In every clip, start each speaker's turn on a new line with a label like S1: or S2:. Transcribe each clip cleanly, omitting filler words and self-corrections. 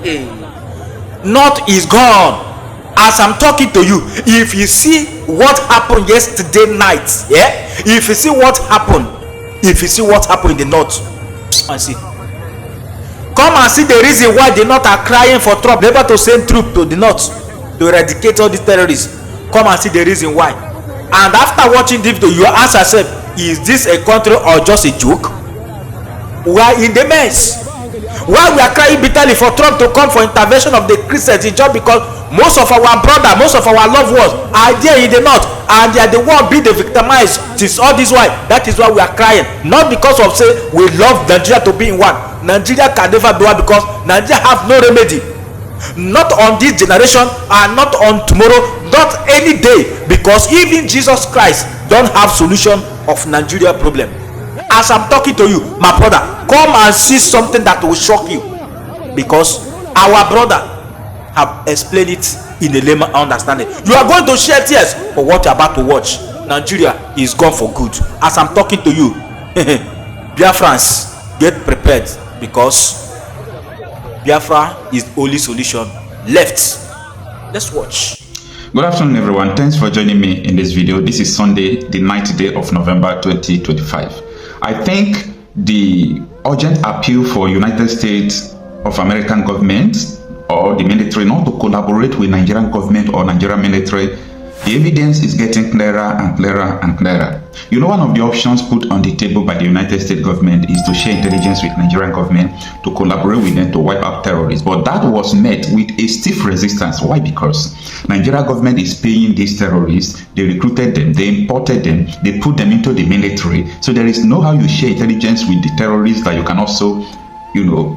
S1: North is gone. As I'm talking to you, if you see what happened yesterday night, if you see what happened in the North, and see, come and see the reason why the North are crying for Trump never to send troops to the North to eradicate all these terrorists. Come and see the reason why. And after watching this video, you ask yourself, is this a country or just a joke? We are in the mess. Why we are crying bitterly for Trump to come for intervention of the Christians, just because most of our brothers, most of our loved ones are there in the North, and they are the one being victimized. This all this why. That is why we are crying, not because of say we love Nigeria to be in one. Nigeria can never be one because Nigeria have no remedy, not on this generation and not on tomorrow, not any day, because even Jesus Christ don't have solution of Nigeria problem. As I'm talking to you, my brother, come and see something that will shock you, because our brother have explained it in a layman understanding. You are going to shed tears for what you are about to watch. Nigeria is gone for good. As I'm talking to you, Biafrans, get prepared, because Biafra is the only solution left. Let's watch.
S2: Good afternoon, everyone. Thanks for joining me in this video. This is Sunday, the 9th day of November 2025. I think the urgent appeal for United States of American government or the military not to collaborate with Nigerian government or Nigerian military, the evidence is getting clearer and clearer and clearer. You know, one of the options put on the table by the United States government is to share intelligence with Nigerian government to collaborate with them to wipe out terrorists. But that was met with a stiff resistance. Why? Because Nigerian government is paying these terrorists. They recruited them, they imported them, they put them into the military. So there is no how you share intelligence with the terrorists that you can also,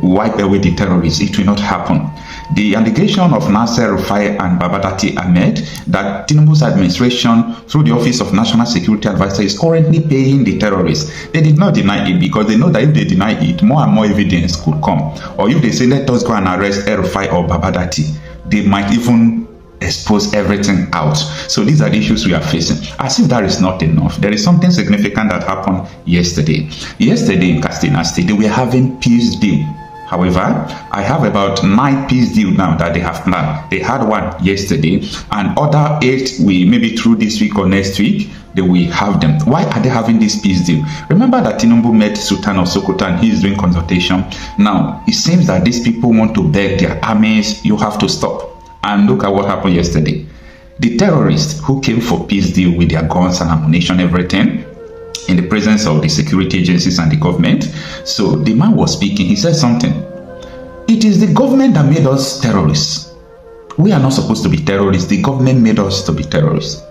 S2: wipe away the terrorists. It will not happen. The allegation of Nasser Rufai and Babadati Ahmed that Tinubu's administration through the Office of National Security Advisor is currently paying the terrorists. They did not deny it because they know that if they deny it, more and more evidence could come. Or if they say, let us go and arrest Rufai or Babadati, they might even expose everything out. So these are the issues we are facing. As if that is not enough, there is something significant that happened yesterday. Yesterday in Katsina State, they were having peace deal. However, I have about 9 peace deals now that they have planned. They had one yesterday, and other 8 maybe through this week or next week, they will have them. Why are they having this peace deal? Remember that Tinubu met Sultan of Sokoto and he is doing consultation. Now, it seems that these people want to beg their armies, you have to stop. And look at what happened yesterday. The terrorists who came for peace deal with their guns and ammunition, everything, in the presence of the security agencies and the government. So the man was speaking. He said something. It is the government that made us terrorists. We are not supposed to be terrorists. The government made us to be terrorists.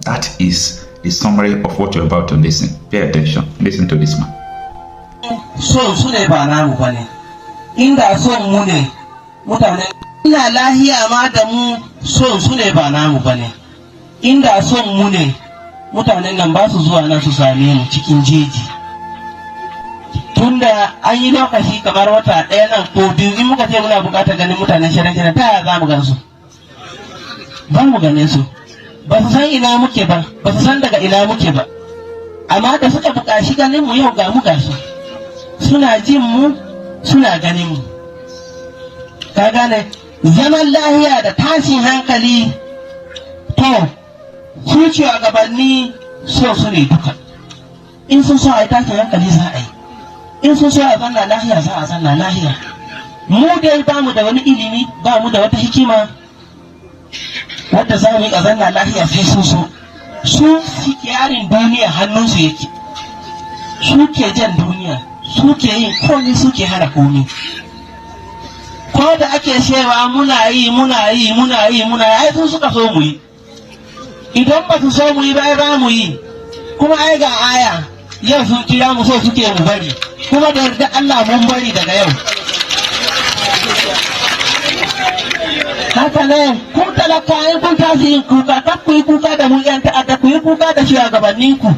S2: That is the summary of what you're about to listen. Pay attention. Listen to this man.
S3: Ina lahiya ma da mu son su ne ba namu bane. Inda son mu ne mutanen nan ba su zuwa nan su same mu cikin jeji. Tunda an yi lokaci kamar wata ɗaya nan ko biyu in muka ce muna buƙatar ganin mutanen shirin ta yaya za mu gan su? Ba mu ganin su. Ba su san ina muke ba, ba su san daga ina muke ba. Amma da suka buƙaci ganin mu yau ga mu ga su. Suna jin mu, suna ganin mu. Ka gane? Zaman lahiya da tashin hankali to su shugabanni so su ne duka. In sun so a yi tashin hankali za a yi, in sun so a zanna lahiya za a zanna lahiya. Mu dai ba mu da wani ilimi, ba mu da wata hikima wadda za mu yi a zanna lahiya sai sun so. Su yarin duniya hannunsu yake, su ke jan duniya, su ke yin komi, su ke hana komi. Ko da ake cewa muna yi ai sun suka so mu yi. Idan ba su so mu yi ba za mu yi. Kuma ai ga aya yau sun kira mu so suke mu bari, kuma da yarda Allah mun bari daga yau. Haka ne kun talaka in kun tashi yin kuka, kar ku yi kuka da mu yan ta'adda, ku yi kuka da shugabanninku.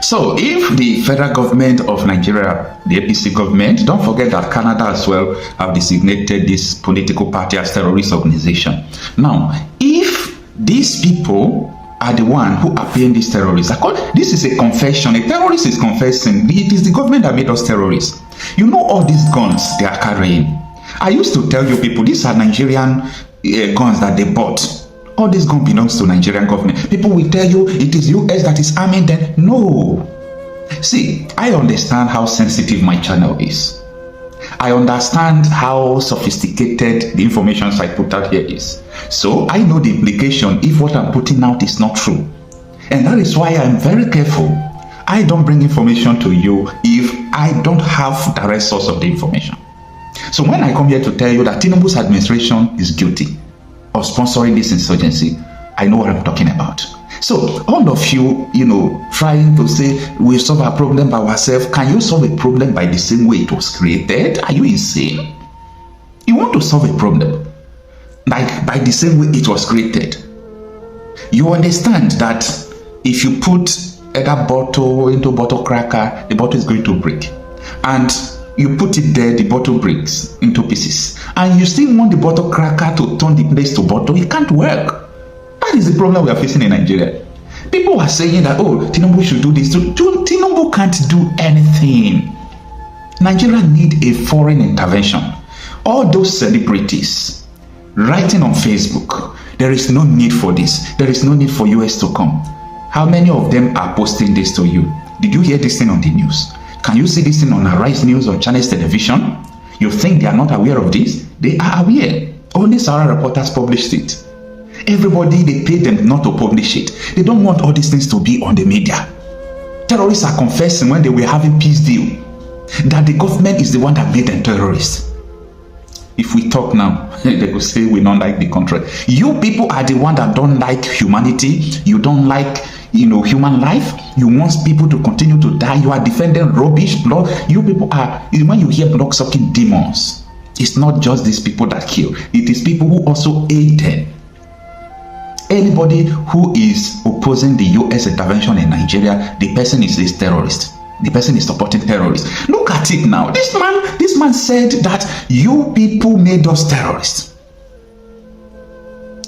S2: So if the federal government of Nigeria, the APC government, don't forget that Canada as well have designated this political party as terrorist organization. Now, if these people are the one who are paying these terrorists, this is a confession. A terrorist is confessing. It is the government that made us terrorists. You know all these guns they are carrying. I used to tell you people, these are Nigerian guns that they bought. All this gun belongs to Nigerian government. People will tell you it is US that is arming them. No. See, I understand how sensitive my channel is. I understand how sophisticated the information I put out here is. So I know the implication if what I'm putting out is not true. And that is why I'm very careful. I don't bring information to you if I don't have direct source of the information. So when I come here to tell you that Tinubu's administration is guilty of sponsoring this insurgency, I know what I'm talking about. So all of you, trying to say we solve our problem by ourselves, can you solve a problem by the same way it was created? Are you insane? You want to solve a problem like by the same way it was created. You understand that if you put either bottle into bottle cracker, the bottle is going to break. And you put it there, the bottle breaks into pieces. And you still want the bottle cracker to turn the place to bottle, it can't work. That is the problem we are facing in Nigeria. People are saying that, oh, Tinubu should do this. Tinubu can't do anything. Nigeria need a foreign intervention. All those celebrities writing on Facebook, there is no need for this. There is no need for US to come. How many of them are posting this to you? Did you hear this thing on the news? Can you see this thing on Arise News or Channels Television? You think they are not aware of this? They are aware. Only Sarah reporters published it. Everybody, they pay them not to publish it. They don't want all these things to be on the media. Terrorists are confessing when they were having peace deal that the government is the one that made them terrorists. If we talk now, they will say we don't like the country. You people are the one that don't like humanity. You don't like, human life. You want people to continue to die. You are defending rubbish, blood. You people are, when you hear blood-sucking demons, it's not just these people that kill. It is people who also aid them. Anybody who is opposing the US intervention in Nigeria, the person is a terrorist. The person is supporting terrorists. Look at it now. This man said that you people made us terrorists.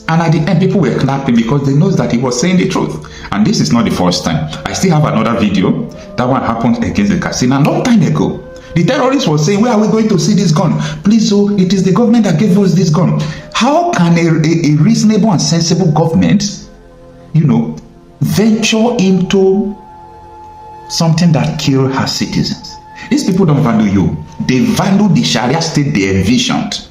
S2: And at the end, people were clapping because they know that he was saying the truth. And this is not the first time. I still have another video. That one happened against the casino a long time ago. The terrorists were saying, where are we going to see this gun? Please, it is the government that gave us this gun. How can a reasonable and sensible government, venture into something that kills her citizens? These people don't value you. They value the Sharia state they envisioned.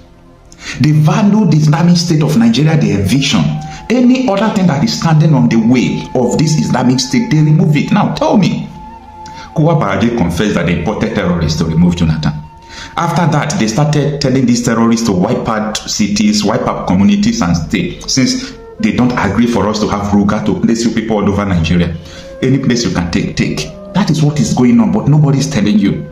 S2: They value the Islamic State of Nigeria they envisioned. Any other thing that is standing on the way of this Islamic State, they remove it. Now tell me, Kuwa Baraje confessed that they imported terrorists to remove Jonathan. After that, they started telling these terrorists to wipe out cities, wipe out communities and states, since they don't agree for us to have Ruga to place you people all over Nigeria. Any place you can take. That is what is going on, but nobody is telling you.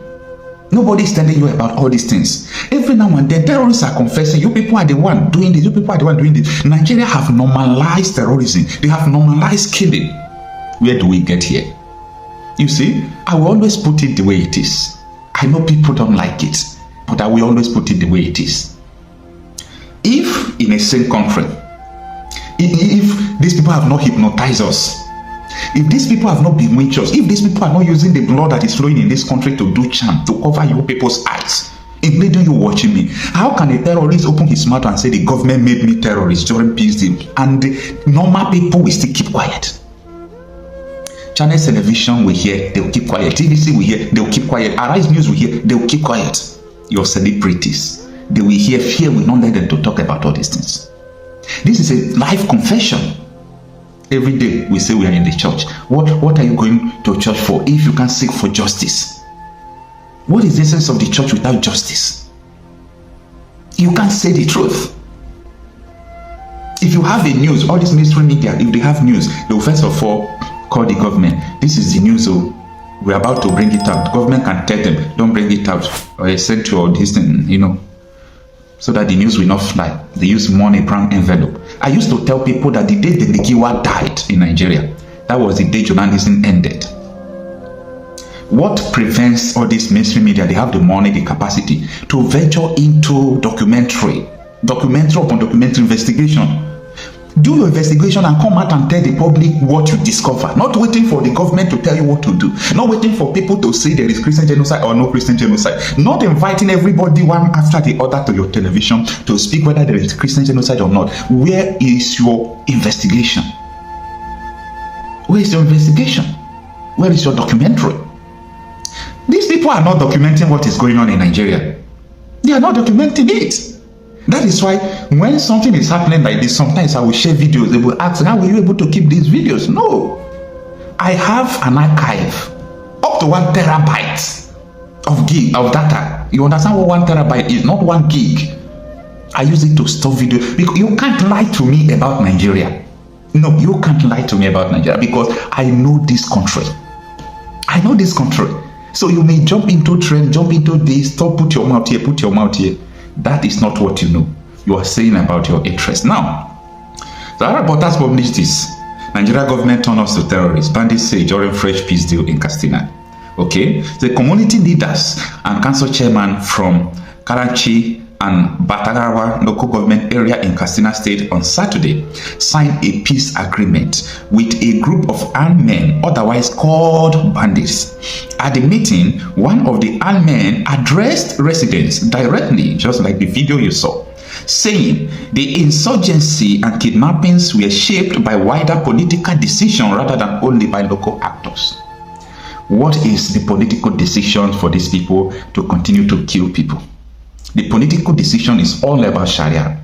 S2: Nobody is telling you about all these things. Every now and then, terrorists are confessing, you people are the one doing this, you people are the one doing this. Nigeria have normalized terrorism. They have normalized killing. Where do we get here? You see, I will always put it the way it is. I know people don't like it, but I will always put it the way it is. If in a same country, if these people have not hypnotized us, if these people have not bewitched us, if these people are not using the blood that is flowing in this country to do charm, to cover you people's eyes, including you watching me, how can a terrorist open his mouth and say the government made me terrorist during peace deal, and the normal people will still keep quiet? Channel Television will hear, they will keep quiet. TVC will hear, they will keep quiet. Arise News will hear, they will keep quiet. Your celebrities, they will hear, fear will not let them to talk about all these things. This is a live confession. Every day we say we are in the church. What are you going to church for if you can't seek for justice? What is the essence of the church without justice? You can't say the truth. If you have a news, all this mainstream media, if they have news, they will first of all call the government. This is the news, so we're about to bring it out. The government can tell them, don't bring it out, or send to all this thing, so that the news will not fly. They use money, brown envelope. I used to tell people that the day the Nigiwa died in Nigeria, that was the day journalism ended. What prevents all this mainstream media? They have the money, the capacity to venture into documentary upon documentary investigation. Do your investigation and come out and tell the public what you discover. Not waiting for the government to tell you what to do. Not waiting for people to say there is Christian genocide or no Christian genocide. Not inviting everybody one after the other to your television to speak whether there is Christian genocide or not. Where is your investigation? Where is your investigation? Where is your documentary? These people are not documenting what is going on in Nigeria. They are not documenting it. That is why when something is happening like this, sometimes I will share videos. They will ask, how were you able to keep these videos? No. I have an archive up to 1 terabyte of data. You understand what 1 terabyte is? Not 1 gig. I use it to store video. Because you can't lie to me about Nigeria. No, you can't lie to me about Nigeria because I know this country. I know this country. So you may jump into trend, jump into this, stop, put your mouth here, put your mouth here. That is not what you know. You are saying about your interest. Now, the Arab reporters published this. Nigeria government turned us to terrorists. Bandits say during fresh peace deal in Katsina. Okay? The community leaders and council chairman from Karachi and Batagarawa local government area in Katsina State on Saturday signed a peace agreement with a group of armed men, otherwise called bandits. At the meeting, one of the armed men addressed residents directly, just like the video you saw, saying the insurgency and kidnappings were shaped by wider political decision rather than only by local actors. What is the political decision for these people to continue to kill people? The political decision is all about Sharia.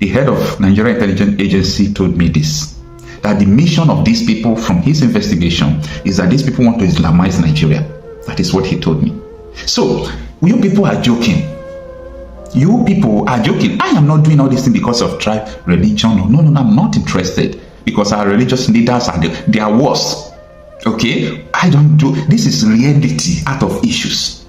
S2: The head of Nigeria Intelligence Agency told me this, that the mission of these people from his investigation is that these people want to Islamize Nigeria. That is what he told me. So, you people are joking. You people are joking. I am not doing all this thing because of tribe, religion. No, I'm not interested. Because our religious leaders they are worse. Okay? I don't do, this is reality out of issues.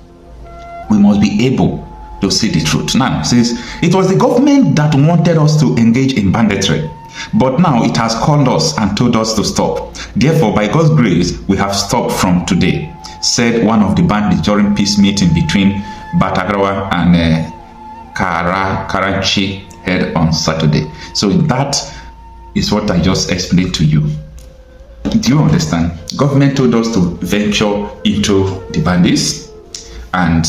S2: We must be able to see the truth. Now, says it was the government that wanted us to engage in banditry, but now it has called us and told us to stop. Therefore, by God's grace, we have stopped from today, said one of the bandits during peace meeting between Batagarawa and Karachi held on Saturday. So that is what I just explained to you. Do you understand? Government told us to venture into the bandits, and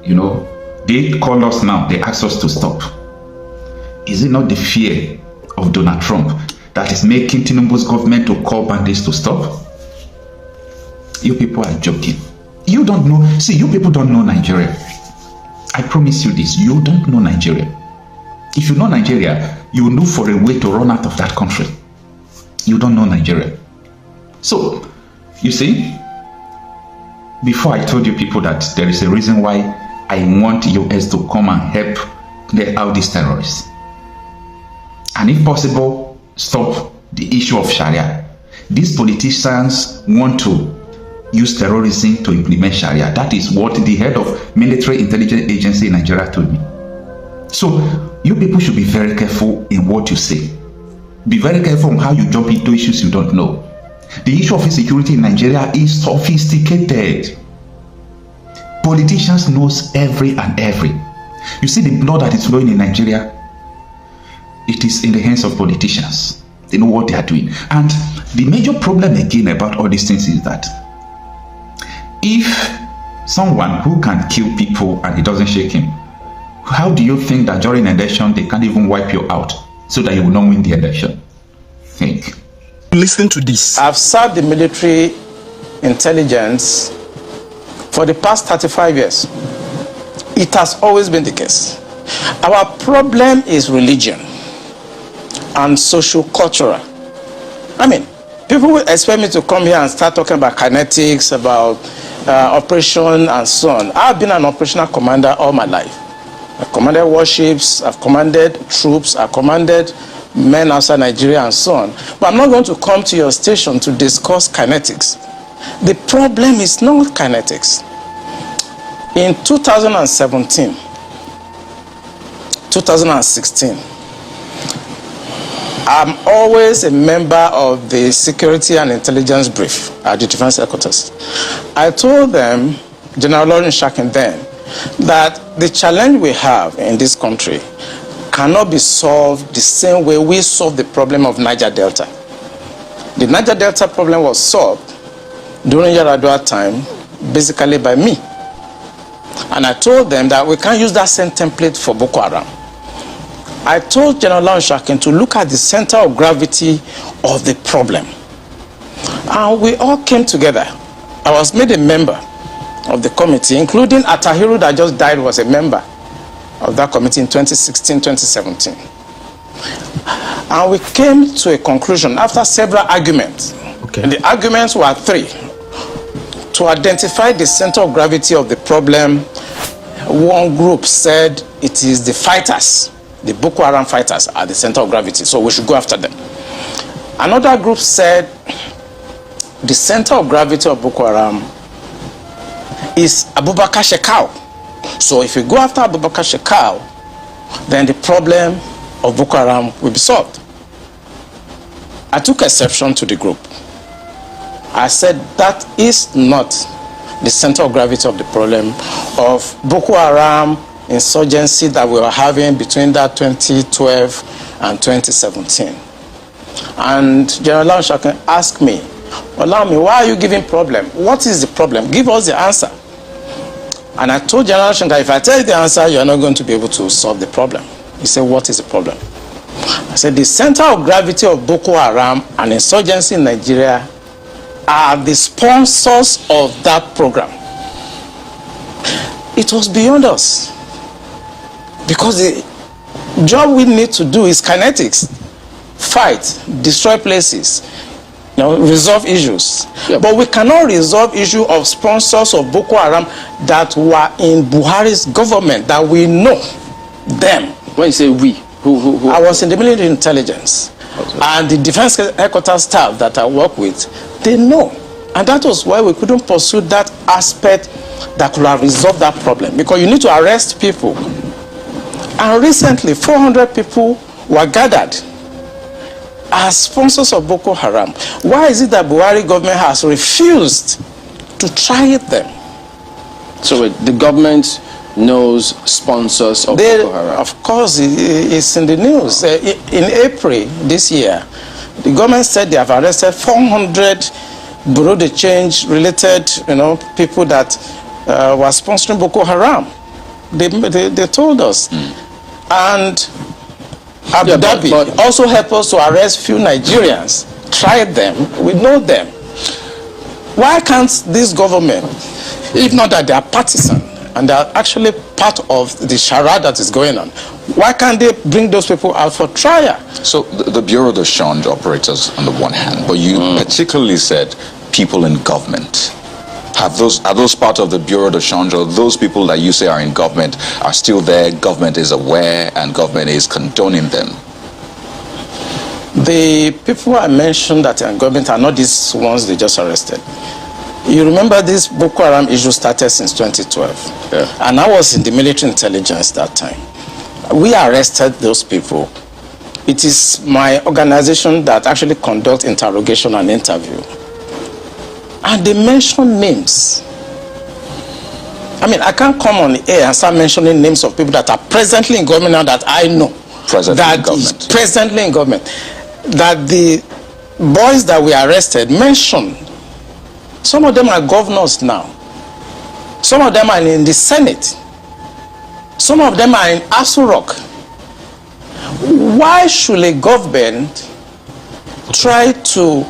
S2: you know, they call us now, they ask us to stop. Is it not the fear of Donald Trump that is making Tinubu's government to call bandits to stop? You people are joking. You don't know, see, you people don't know Nigeria. I promise you this, you don't know Nigeria. If you know Nigeria, you will look for a way to run out of that country. You don't know Nigeria. So, you see, before I told you people that there is a reason why I want US to come and help clear out these terrorists. And if possible, stop the issue of Sharia. These politicians want to use terrorism to implement Sharia. That is what the head of military intelligence agency in Nigeria told me. So, you people should be very careful in what you say. Be very careful on how you jump into issues you don't know. The issue of insecurity in Nigeria is sophisticated. Politicians knows every and every. You see the blood that is flowing in Nigeria, it is in the hands of politicians. They know what they are doing. And the major problem again about all these things is that if someone who can kill people and it doesn't shake him, how do you think that during an election they can't even wipe you out so that you will not win the election? Think.
S4: Listen to this.
S5: I've served the military intelligence for the past 35 years. It has always been the case. Our problem is religion and social-cultural. I mean, people will expect me to come here and start talking about kinetics, about operation and so on. I've been an operational commander all my life. I've commanded warships, I've commanded troops, I've commanded men outside Nigeria and so on. But I'm not going to come to your station to discuss kinetics. The problem is not kinetics. In 2017, 2016, I'm always a member of the Security and Intelligence Brief at the Defense Headquarters. I told them, General Lawrence Shakin then, that the challenge we have in this country cannot be solved the same way we solved the problem of Niger Delta. The Niger Delta problem was solved during Yaradua time, basically by me. And I told them that we can't use that same template for Boko Haram. I told General Lanshakin to look at the center of gravity of the problem. And we all came together. I was made a member of the committee, including Atahiru that just died was a member of that committee in 2016, 2017. And we came to a conclusion after several arguments. Okay. And the arguments were three. To identify the center of gravity of the problem, one group said it is the fighters, the Boko Haram fighters are the center of gravity, so we should go after them. Another group said the center of gravity of Boko Haram is Abubakar Shekau. So if we go after Abubakar Shekau, then the problem of Boko Haram will be solved. I took exception to the group. I said that is not the center of gravity of the problem of Boko Haram insurgency that we were having between that 2012 and 2017. And General Lanshakin asked me, Olami, why are you giving problem? What is the problem? Give us the answer. And I told General Lanshakin that if I tell you the answer, you're not going to be able to solve the problem. He said, what is the problem? I said, the center of gravity of Boko Haram and insurgency in Nigeria are the sponsors of that program. It was beyond us. Because the job we need to do is kinetics. Fight, destroy places, resolve issues. Yeah. But we cannot resolve issue of sponsors of Boko Haram that were in Buhari's government, that we know them.
S4: When you say we, who?
S5: I was in the military intelligence. Okay. And the defense headquarters staff that I work with, they know. And that was why we couldn't pursue that aspect that could have resolved that problem. Because you need to arrest people. And recently, 400 people were gathered as sponsors of Boko Haram. Why is it that Buhari government has refused to try them?
S4: So the government knows sponsors of Boko Haram?
S5: Of course, it's in the news. In April this year, the government said they have arrested 400 Bureau de Change related, people that were sponsoring Boko Haram. They told us. And Abu Dhabi also helped us to arrest few Nigerians. Tried them. We know them. Why can't this government, if not that they are partisan and they are actually part of the charade that is going on, why can't they bring those people out for trial?
S6: So the Bureau de Change operates on the one hand, but you particularly said people in government. Are those part of the Bureau de Change, or those people that you say are in government are still there, government is aware, and government is condoning them?
S5: The people I mentioned that are in government are not these ones they just arrested. You remember this Boko Haram issue started since 2012. Yeah. And I was in the military intelligence that time. We arrested those people. It is my organization that actually conducts interrogation and interview. And they mention names. I mean, I can't come on the air and start mentioning names of people that are presently in government now that I know. Presently in government. That the boys that we arrested mentioned. Some of them are governors now. Some of them are in the Senate. Some of them are in Aso Rock. Why should a government try to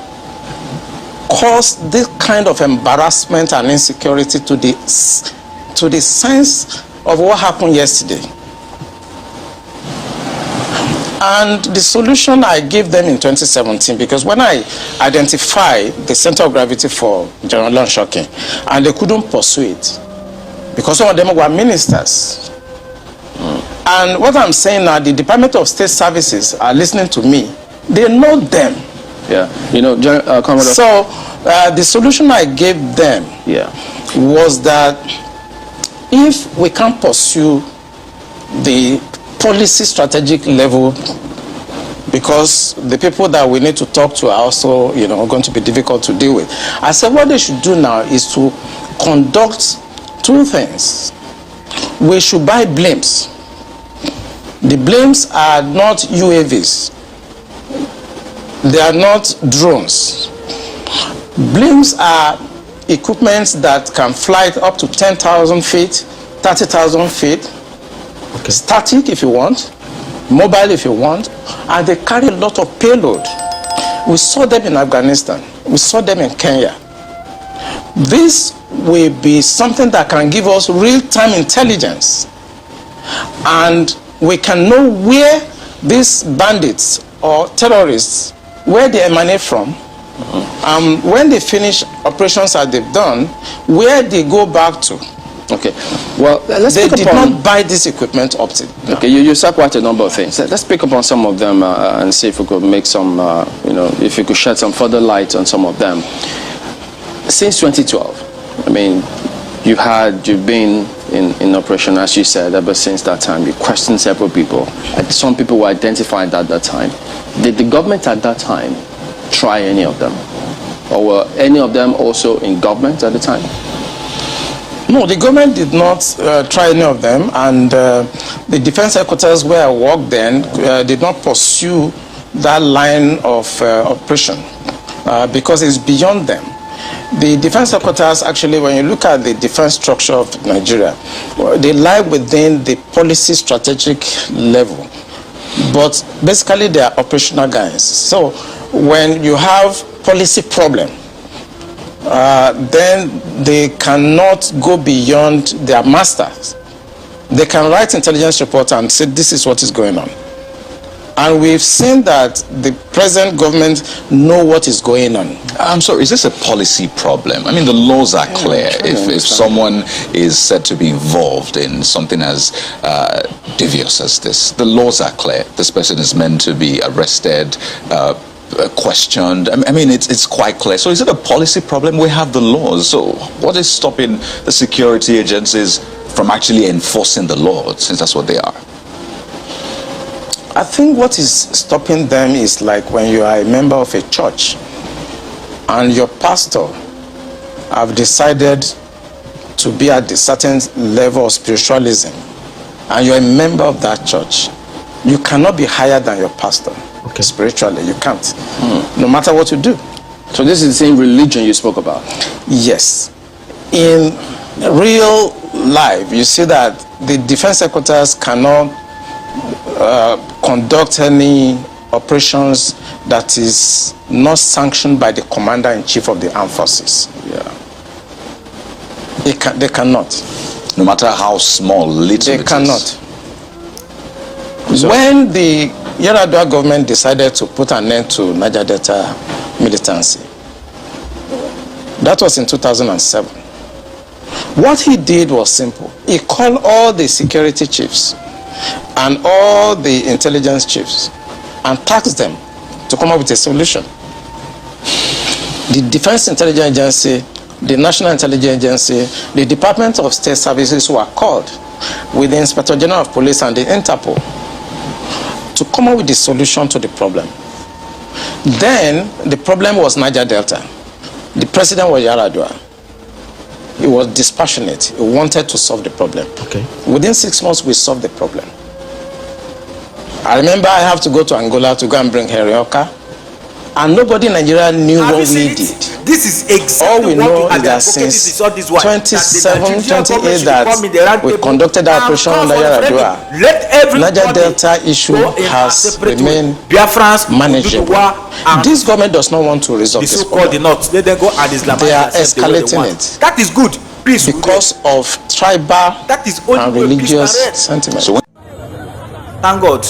S5: cause this kind of embarrassment and insecurity to the sense of what happened yesterday? And the solution I gave them in 2017, because when I identified the center of gravity for General Lanshakin, and they couldn't pursue it, because some of them were ministers. And what I'm saying now, the Department of State Services are listening to me. They know them.
S4: Yeah, Commodore.
S5: So the solution I gave them was that if we can't pursue the policy strategic level, because the people that we need to talk to are also going to be difficult to deal with, I said what they should do now is to conduct two things. We should buy blimps The blames are not UAVs. They are not drones. Blames are equipments that can fly up to 10,000 feet, 30,000 feet, static if you want, mobile if you want, and they carry a lot of payload. We saw them in Afghanistan. We saw them in Kenya. This will be something that can give us real-time intelligence, and we can know where these bandits or terrorists, where they emanate from, when they finish operations that they've done, where they go back to.
S4: Okay, well,
S5: they did not buy this equipment up to.
S4: Okay, you said quite a number of things. Let's pick up on some of them and see if we could make some, if you could shed some further light on some of them. Since 2012, I mean, you've been in operation, as you said, ever since that time. You questioned several people. Some people were identified at that time. Did the government at that time try any of them? Or were any of them also in government at the time?
S5: No, the government did not try any of them, and the defense headquarters where I worked then did not pursue that line of operation because it's beyond them. The defense headquarters, actually, when you look at the defense structure of Nigeria, they lie within the policy strategic level, but basically they are operational guys. So when you have policy problem, then they cannot go beyond their masters. They can write intelligence reports and say this is what is going on. And we've seen that the present government know what is going on.
S6: I'm sorry, is this a policy problem? I mean, the laws are clear. If someone is said to be involved in something as devious as this, the laws are clear. This person is meant to be arrested, questioned. I mean, it's quite clear. So is it a policy problem? We have the laws. So what is stopping the security agencies from actually enforcing the law, since that's what they are?
S5: I think what is stopping them is like when you are a member of a church and your pastor have decided to be at a certain level of spiritualism and you're a member of that church. You cannot be higher than your pastor. Spiritually, you can't. No matter what you do.
S4: So this is the same religion you spoke about?
S5: Yes. In real life, you see that the defense headquarters cannot conduct any operations that is not sanctioned by the commander-in-chief of the armed forces. They cannot.
S6: No matter how small, little
S5: they cannot. So when the Yar'Adua government decided to put an end to Niger Delta militancy, that was in 2007. What he did was simple. He called all the security chiefs and all the intelligence chiefs and tasked them to come up with a solution. The Defense Intelligence Agency, the National Intelligence Agency, the Department of State Services were called with the Inspector General of Police and the Interpol to come up with the solution to the problem. Then the problem was Niger Delta. The president was Yar'Adua. He was dispassionate. He wanted to solve the problem. Within 6 months, we solved the problem. I remember I have to go to Angola to go and bring Herioka, and nobody in Nigeria knew what we did.
S1: This is exactly
S5: all we know
S1: what
S5: is that since 27, 28 that we conducted our operation under Yar'Adua, Niger Delta issue has remained manageable. This government does not want to resolve this problem. They are escalating it.
S1: That is good. Please,
S5: because of tribal and religious sentiments.
S1: Thank God,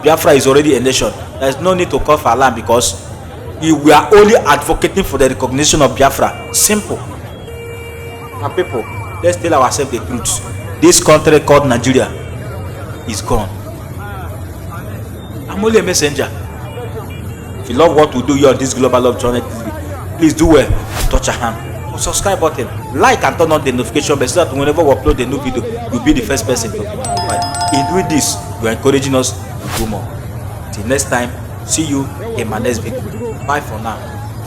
S1: Biafra is already a nation. There is no need to call for alarm because we are only advocating for the recognition of Biafra. Simple. And people, let's tell ourselves the truth. This country called Nigeria is gone. I'm only a messenger. If you love what we do here on this Global Love Journey TV, please do well. Touch a hand. Subscribe button, like and turn on the notification bell so that whenever we upload a new video, you'll be the first person to notify. In doing this, you are encouraging us to do more. Till next time, see you in my next video. Bye for now.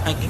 S1: Thank you.